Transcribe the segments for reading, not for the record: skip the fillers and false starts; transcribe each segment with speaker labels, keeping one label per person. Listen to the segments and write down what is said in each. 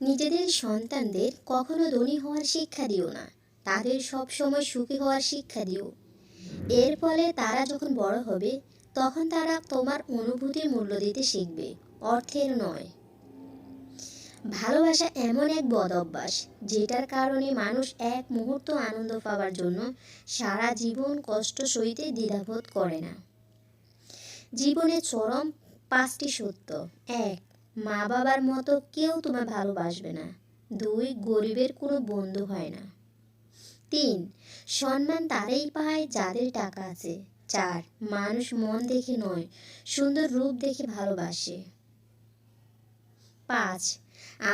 Speaker 1: নিজেদের সন্তানদের কখনো ধনী হওয়ার শিক্ষা দিও না, তাদের সব সময় সুখী হওয়ার শিক্ষা দিও। এর ফলে তারা যখন বড় হবে, তখন তারা তোমার অনুভূতির মূল্য দিতে শিখবে, অর্থের নয়। ভালোবাসা এমন এক বদ অভ্যাস যেটার কারণে মানুষ এক মুহূর্ত আনন্দ পাওয়ার জন্য সারা জীবন কষ্ট সইতে দ্বিধাবোধ করে না। জীবনে চরম 5টি সত্য: 1. মা বাবার মতো কেউ তোমায় ভালোবাসবে না। 2. গরিবের কোনো বন্ধু হয় না। 3. সম্মান তারাই পায় যাদের টাকা আছে। 4. মানুষ মন দেখে নয়, সুন্দর রূপ দেখে ভালোবাসে। 5.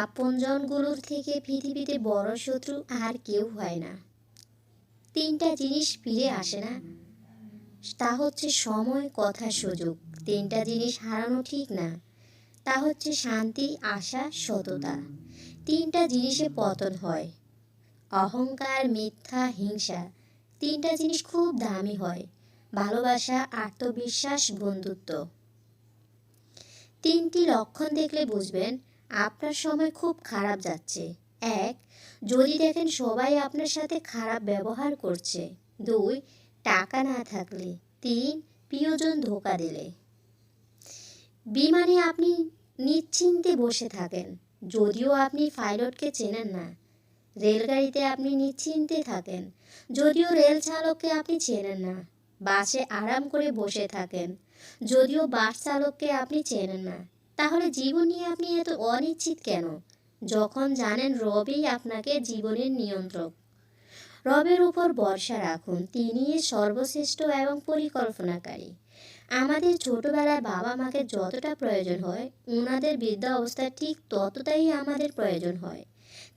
Speaker 1: আপনজনগুলোর থেকে পৃথিবীতে বড় শত্রু আর কেউ হয় না। 3টা জিনিস ফিরে আসে না, তা হচ্ছে সময়, কথা, সুযোগ। 3টা জিনিস হারানো ঠিক না, তা হচ্ছে শান্তি, আশা, সততা। 3টা জিনিসে পতন হয়: অহংকার, মিথ্যা, হিংসা। 3টা জিনিস খুব দামি হয়: ভালোবাসা, আত্মবিশ্বাস, বন্ধুত্ব। 3টি লক্ষণ দেখলে বুঝবেন আপনার সময় খুব খারাপ যাচ্ছে। 1. যদি দেখেন সবাই আপনার সাথে খারাপ ব্যবহার করছে। 2. টাকা না থাকলে। 3. প্রিয়জন ধোঁকা দিলে। বিমানে আপনি নিশ্চিন্তে বসে থাকেন, যদিও আপনি পাইলটকে চেনেন না। রেলগাড়িতে আপনি নিশ্চিন্তে থাকেন, যদিও রেল চালককে আপনি চেনেন না। বাসে আরাম করে বসে থাকেন, যদিও বাস চালককে আপনি চেনেন না। তাহলে জীবন নিয়ে আপনি এত অনিশ্চিত কেন, যখন জানেন রবই আপনাকে জীবনের নিয়ন্ত্রক? রবের উপর ভরসা রাখুন, তিনি সর্বশ্রেষ্ঠ এবং পরিকল্পনাকারী। আমাদের ছোটবেলায় বাবা মাকে যতটা প্রয়োজন হয়, ওনাদের বৃদ্ধা অবস্থায় ঠিক ততটাই আমাদের প্রয়োজন হয়।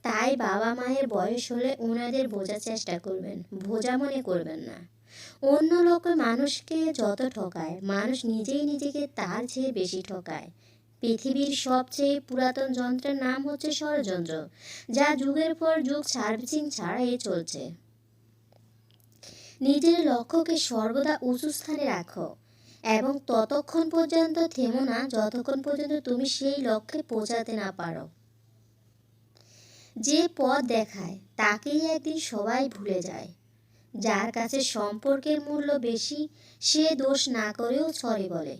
Speaker 1: তাই বাবা মায়ের বয়স হলে ওনাদের বোঝার চেষ্টা করবেন, বোঝা মনে করবেন না। অন্য লোক মানুষকে যত ঠকায়, মানুষ নিজেই নিজেকে তার চেয়ে বেশি ঠকায়। পৃথিবীর সবচেয়ে পুরাতন যন্ত্রের নাম হচ্ছে ষড়যন্ত্র, যা যুগের পর যুগ সার্ভিসিং ছাড়াই চলছে। নিজের লক্ষ্যকে সর্বদা উঁচু স্থানে রাখো এবং ততক্ষণ পর্যন্ত থেমো না যতক্ষণ পর্যন্ত তুমি সেই লক্ষ্যে পৌঁছাতে না পারো। যে পথ দেখায় তাকেই একদিন সবাই ভুলে যায়। যার কাছে সম্পর্কের মূল্য বেশি, সে দোষ না করেও সরি বলে।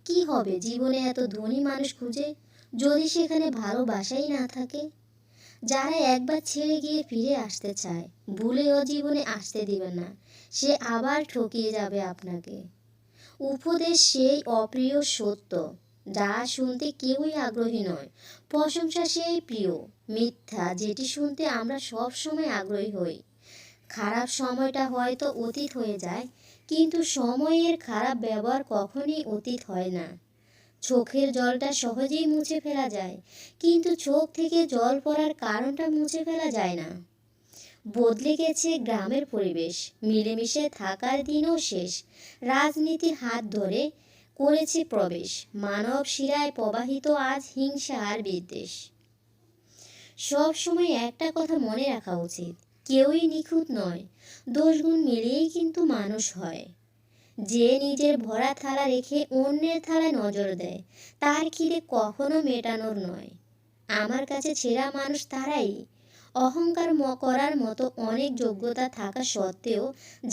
Speaker 1: কি হবে জীবনে এত ধনী মানুষ খুঁজে, যদি সেখানে ভালোবাসাই না থাকে? যারা একবার ছেড়ে গিয়ে ফিরে আসতে চায়, ভুলেও জীবনে আসতে দিবেন না, সে আবার ঠকিয়ে যাবে আপনাকে। উপদেশ সেই অপ্রিয় সত্য যা শুনতে কেউই আগ্রহী নয়, প্রশংসা সেই প্রিয় মিথ্যা যেটি শুনতে আমরা সব সময় আগ্রহী হই। খারাপ সময়টা হয়তো অতীত হয়ে যায়, কিন্তু সময়ের খারাপ ব্যবহার কখনোই অতীত হয় না। চোখের জলটা সহজেই মুছে ফেলা যায়, কিন্তু চোখ থেকে জল পড়ার কারণটা মুছে ফেলা যায় না। বদলে গেছে গ্রামের পরিবেশ, মিলেমিশে থাকার দিনও শেষ। রাজনীতির হাত ধরে করেছে প্রবেশ, মানব শিরায় প্রবাহিত আজ হিংসা আর বিদ্বেষ। সব সময় একটা কথা মনে রাখা উচিত: কেউই নিখুঁত নয়, দোষগুণ মিলিয়েই কিন্তু মানুষ হয়। যে নিজের ভরা থালা রেখে অন্যের থালায় নজর দেয়, তার খিদে কখনো মেটানোর নয়। আমার কাছে ছেঁড়া মানুষ তারাই, অহংকার করার মতো অনেক যোগ্যতা থাকা সত্ত্বেও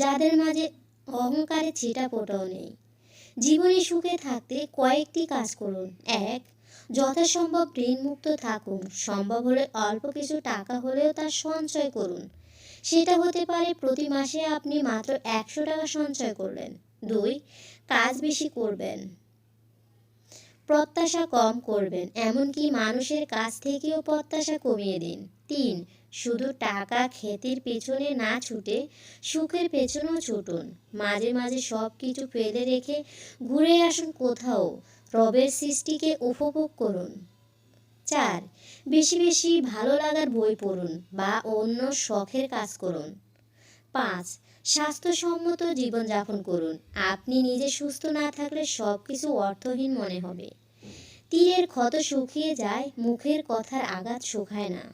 Speaker 1: যাদের মাঝে অহংকারে ছিটাফোঁটাও নেই। জীবনে সুখে থাকতে কয়েকটি কাজ করুন। 1. যথাসম্ভব ঋণমুক্ত থাকুন, সম্ভব হলে অল্প কিছু টাকা হলেও তা সঞ্চয় করুন। সেটা হতে পারে প্রতি মাসে আপনি মাত্র 100 টাকা সঞ্চয় করলেন। 2. কাজ বেশি করবেন, প্রত্যাশা কম করবেন, এমনকি মানুষের কাছ থেকেও প্রত্যাশা কমিয়ে দিন। 3. শুধু টাকা খ্যাতির পেছনে না ছুটে সুখের পেছনেও ছুটুন। মাঝে মাঝে সব কিছু ফেলে রেখে ঘুরে আসুন কোথাও, রবের সৃষ্টিকে উপভোগ করুন। 4. বেশি বেশি ভালো লাগার বই পড়ুন বা অন্য শখের কাজ করুন। 5. স্বাস্থ্যসম্মত জীবনযাপন করুন। আপনি নিজে সুস্থ না থাকলে সব কিছু অর্থহীন মনে হবে। তীরের ক্ষত শুকিয়ে যায়, মুখের কথার আঘাত শুকায় না।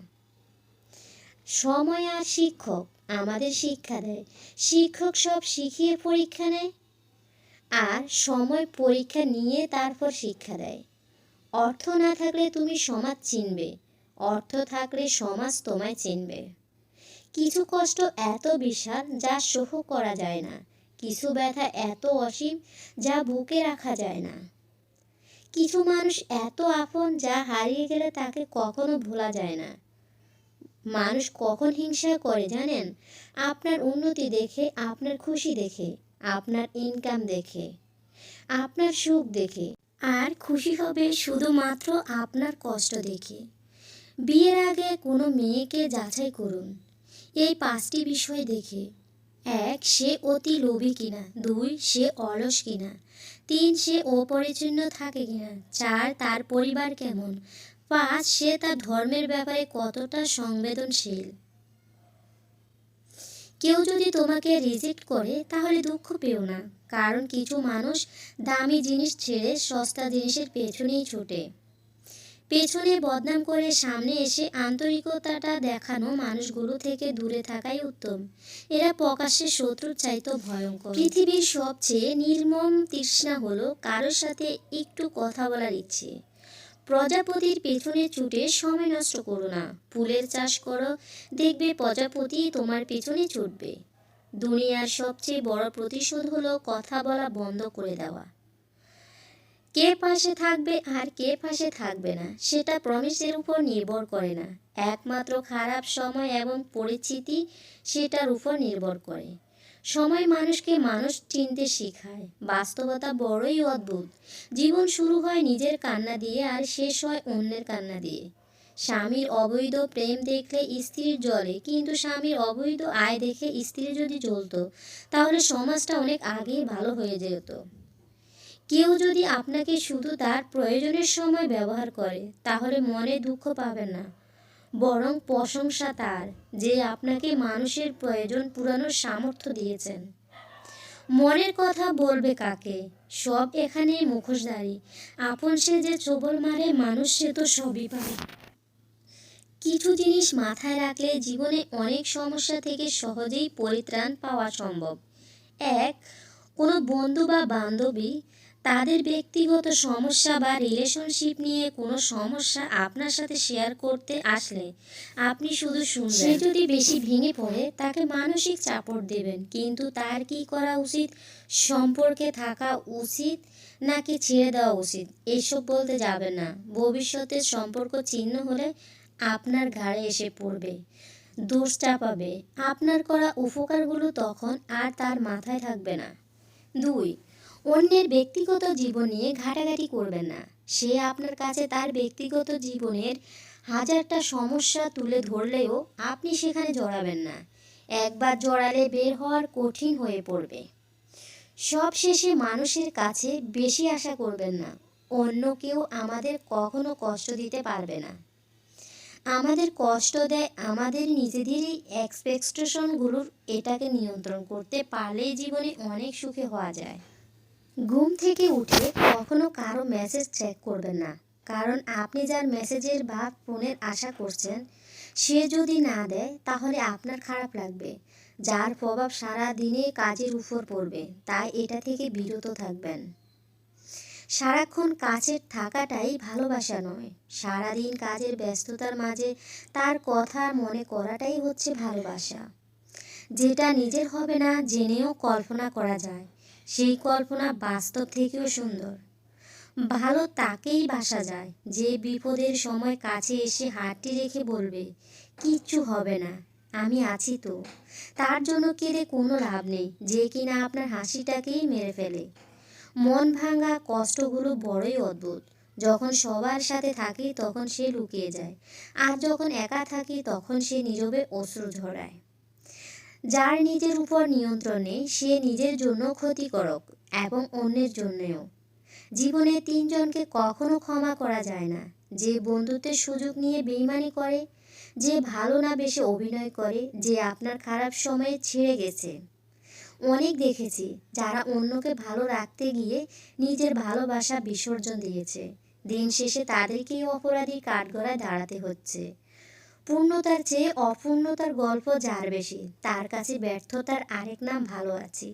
Speaker 1: সময় আর শিক্ষক আমাদের শিক্ষা দেয়, শিক্ষক সব শিখিয়ে পরীক্ষা নেয়, আর সময় পরীক্ষা নিয়ে তারপর শিক্ষা দেয়। অর্থ না থাকলে তুমি সমাজ চিনবে, অর্থ থাকলে সমাজ তোমায় চিনবে। কিছু কষ্ট এত বিশাল যা সহ্য করা যায় না, কিছু ব্যথা এত অসীম যা বুকে রাখা যায় না। কিছু মানুষ এত আপন যা হারিয়ে গেলে তাকে কখনো ভোলা যায় না। মানুষ কখন হিংসা করে জানেন? আপনার উন্নতি দেখে, আপনার খুশি দেখে, আপনার ইনকাম দেখে, আপনার সুখ দেখে। আর খুশি হবে শুধুমাত্র আপনার কষ্ট দেখে। বিয়ের আগে কোনো মেয়েকে যাচাই করুন এই 5টি বিষয় দেখে। 1. সে অতি লোভী কিনা। 2. সে অলস কিনা। 3. সে অপরিচ্ছন্ন থাকে কিনা। 4. তার পরিবার কেমন। 5. সে তার ধর্মের ব্যাপারে কতটা সংবেদনশীল। কেউ যদি তোমাকে রিজেক্ট করে তাহলে দুঃখ পেও না, কারণ কিছু মানুষ দামি জিনিস ছেড়ে সস্তা জিনিসের পেছনেই ছোটে। পেছনে বদনাম করে সামনে এসে আন্তরিকতাটা দেখানো মানুষগুলো থেকে দূরে থাকাই উত্তম। এরা প্রকাশ্যে শত্রুর চাইতেও ভয়ঙ্কর। পৃথিবীর সবচেয়ে নির্মম তৃষ্ণা হলো কারোর সাথে একটু কথা বলার ইচ্ছে। প্রজাপতির পেছনে ছুটে সময় নষ্ট করো না, ফুলের চাষ করো, দেখবে প্রজাপতি তোমার পেছনে ছুটবে। দুনিয়ার সবচেয়ে বড় প্রতিশোধ হলো কথা বলা বন্ধ করে দেওয়া। কে পাশে থাকবে আর কে পাশে থাকবে না সেটা প্রমিসের উপর নির্ভর করে না, একমাত্র খারাপ সময় এবং পরিস্থিতি সেটার উপর নির্ভর করে। সময় মানুষকে মানুষ চিনতে শেখায়। বাস্তবতা বড়ই অদ্ভুত। জীবন শুরু হয় নিজের কান্না দিয়ে আর শেষ হয় অন্যের কান্না দিয়ে। স্বামীর অবৈধ প্রেম দেখলে স্ত্রীর জ্বলে, কিন্তু স্বামীর অবৈধ আয় দেখে স্ত্রী যদি জ্বলতো তাহলে সমাজটা অনেক আগেই ভালো হয়ে যেত। কেউ যদি আপনাকে শুধু তার প্রয়োজনের সময় ব্যবহার করে তাহলে মনে দুঃখ পাবেন না, বরং প্রশংসা তার যে আপনাকে মানুষের প্রয়োজন পূরণের সামর্থ্য দিয়েছেন। মনের কথা বলবে কাকে? সব এখানে মুখোশধারী। আপন সে যে ছোবল মারে, মানুষ সে তো সবই পারে। কিছু জিনিস মাথায় রাখলে জীবনে অনেক সমস্যা থেকে সহজেই পরিত্রাণ পাওয়া সম্ভব। 1. কোনো বন্ধু বা বান্ধবী তাদের ব্যক্তিগত সমস্যা বা রিলেশনশিপ নিয়ে কোনো সমস্যা আপনার সাথে শেয়ার করতে আসলে আপনি শুধু শুনবেন। সে যদি বেশি ভেঙে পড়ে তাকে মানসিক সাপোর্ট দেবেন, কিন্তু তার কি করা উচিত, সম্পর্কে থাকা উচিত নাকি ছেড়ে দেওয়া উচিত এসব বলতে যাবেন না। ভবিষ্যতের সম্পর্ক ছিন্ন হলে আপনার ঘাড়ে এসে পড়বে, দোষ চাপাবে। আপনার করা উপকারগুলো তখন আর তার মাথায় থাকবে না। 2. অন্যের ব্যক্তিগত জীবন নিয়ে ঘাটাঘাটি করবেন না। সে আপনার কাছে তার ব্যক্তিগত জীবনের হাজারটা সমস্যা তুলে ধরলেও আপনি সেখানে জড়াবেন না। একবার জড়ালে বের হওয়ার কঠিন হয়ে পড়বে। সবশেষে মানুষের কাছে বেশি আশা করবেন না। অন্য কেউ আমাদের কখনো কষ্ট দিতে পারবে না। আমাদের কষ্ট দেয় আমাদের নিজেদেরই এক্সপেকটেশনগুলোর। এটাকে নিয়ন্ত্রণ করতে পারলেই জীবনে অনেক সুখী হওয়া যায়। ঘুম থেকে উঠে কখনো কারো মেসেজ চেক করবেন না, কারণ আপনি যার মেসেজের বা ফোনের আশা করছেন সে যদি না দেয় তাহলে আপনার খারাপ লাগবে, যার প্রভাব সারা দিনে কাজের উপর পড়বে। তাই এটা থেকে বিরত থাকবেন। সারাক্ষণ কাছে থাকাটাই ভালোবাসা নয়, সারাদিন কাজের ব্যস্ততার মাঝে তার কথা মনে করাটাই হচ্ছে ভালোবাসা। যেটা নিজের হবে না জেনেও কল্পনা করা যায়, সেই কল্পনা বাস্তব থেকেও সুন্দর। ভালো তাকেই বাসা যায় যে বিপদের সময় কাছে এসে হাতটি রেখে বলবে, কিচ্ছু হবে না, আমি আছি তো। তার জন্য কেঁদে কোনো লাভ নেই, যে কিনা আপনার হাসিটাকেই মেরে ফেলে। মন ভাঙা কষ্টগুলো বড়ই অদ্ভুত। যখন সবার সাথে থাকি তখন সে লুকিয়ে যায়, আর যখন একা থাকি তখন সে নীরবে অশ্রু ঝরায়। যার নিজের উপর নিয়ন্ত্রণ নেই সে নিজের জন্য ক্ষতিকারক এবং অন্যের জন্যও। জীবনে 3 জনকে কখনো ক্ষমা করা যায় না: যে বন্ধুত্বের সুযোগ নিয়ে বেইমানি করে, যে ভালো না বেশে অভিনয় করে, যে আপনার খারাপ সময়ে ছেড়ে গেছে। অনেক দেখেছি যারা অন্যকে ভালো রাখতে গিয়ে নিজের ভালোবাসা বিসর্জন দিয়েছে। দিন শেষে তাদেরকেই অপরাধীর কাঠগড়ায় দাঁড়াতে হচ্ছে। পূর্ণতার চেয়ে অপূর্ণতার গল্প যার বেশি, তার কাছে ব্যর্থতার আরেক নাম ভালো আছি।